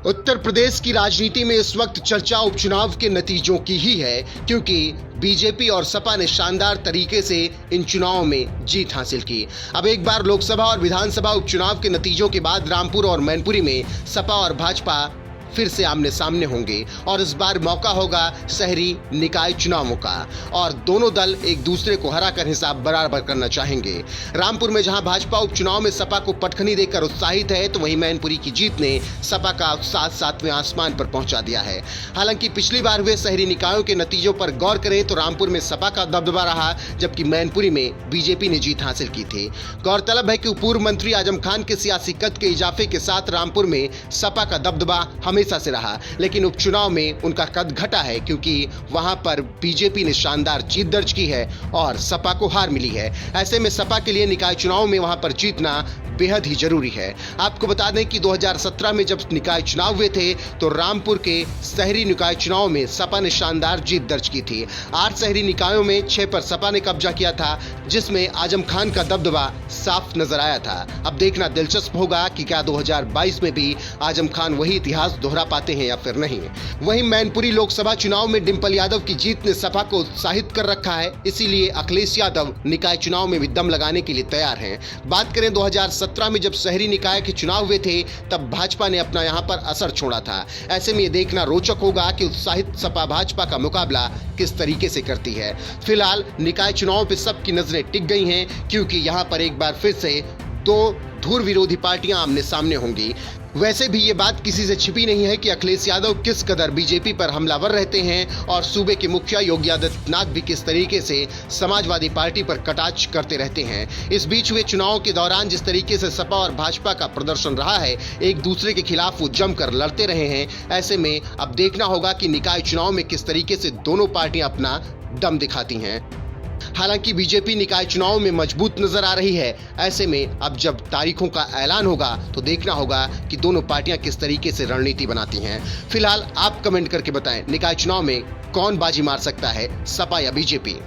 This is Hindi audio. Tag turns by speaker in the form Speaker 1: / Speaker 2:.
Speaker 1: उत्तर प्रदेश की राजनीति में इस वक्त चर्चा उपचुनाव के नतीजों की ही है, क्योंकि बीजेपी और सपा ने शानदार तरीके से इन चुनावों में जीत हासिल की। अब एक बार लोकसभा और विधानसभा उपचुनाव के नतीजों के बाद रामपुर और मैनपुरी में सपा और भाजपा फिर से आमने सामने होंगे और इस बार मौका होगा शहरी निकाय चुनावों का और दोनों दल एक दूसरे को हराकर हिसाब बराबर करना चाहेंगे। रामपुर में जहां भाजपा उपचुनाव में सपा को पटखनी देकर उत्साहित है, तो वहीं मैनपुरी की जीत ने सपा का उत्साह सातवें आसमान पर पहुंचा दिया है। हालांकि पिछली बार हुए शहरी निकायों के नतीजों पर गौर करें तो रामपुर में सपा का दबदबा रहा, जबकि मैनपुरी में बीजेपी ने जीत हासिल की थी। गौरतलब है कि पूर्व मंत्री आजम खान के सियासी कद के इजाफे के साथ रामपुर में सपा का दबदबा हमेशा से रहा, लेकिन उपचुनाव में उनका कद घटा है, क्योंकि वहां पर बीजेपी ने शानदार जीत दर्ज की है और सपा को हार मिली है। ऐसे में सपा के लिए निकाय चुनाव में वहां पर जीतना बेहद ही जरूरी है। आपको बता दें कि 2017 में जब निकाय चुनाव हुए थे तो रामपुर के शहरी निकाय चुनाव में सपा ने शानदार जीत दर्ज की थी। 8 शहरी निकायों में 6 पर सपा ने कब्जा किया था, जिसमें आजम खान का दबदबा साफ नजर आया था। अब देखना दिलचस्प होगा कि क्या 2022 में भी आजम खान वही इतिहास दोहरा पाते हैं या फिर नहीं। वहीं मैनपुरी लोकसभा चुनाव में डिंपल यादव की जीत ने सपा को उत्साहित कर रखा है, इसीलिए अखिलेश यादव निकाय चुनाव में भी दम लगाने के लिए तैयार हैं। बात करें 2017 में जब शहरी निकाय के चुनाव हुए थे, तब भाजपा ने अपना यहां पर असर छोड़ा था। ऐसे में ये देखना रोचक होगा कि उत्साहित सपा भाजपा का मुकाबला किस तरीके से करती है। फिलहाल निकाय चुनाव पे सबकी नजरें टिक गई हैं, क्योंकि यहां पर एक बार फिर से दो धुर विरोधी पार्टियां आमने सामने होंगी। वैसे भी ये बात किसी से छिपी नहीं है कि अखिलेश यादव किस कदर बीजेपी पर हमलावर रहते हैं और सूबे के मुखिया योगी आदित्यनाथ भी किस तरीके से समाजवादी पार्टी पर कटाक्ष करते रहते हैं। इस बीच हुए चुनाव के दौरान जिस तरीके से सपा और भाजपा का प्रदर्शन रहा है, एक दूसरे के खिलाफ वो जमकर लड़ते रहे हैं। ऐसे में अब देखना होगा कि निकाय चुनाव में किस तरीके से दोनों पार्टियां अपना दम दिखाती हैं। हालांकि बीजेपी निकाय चुनाव में मजबूत नजर आ रही है। ऐसे में अब जब तारीखों का ऐलान होगा तो देखना होगा कि दोनों पार्टियां किस तरीके से रणनीति बनाती हैं। फिलहाल आप कमेंट करके बताएं, निकाय चुनाव में कौन बाजी मार सकता है, सपा या बीजेपी।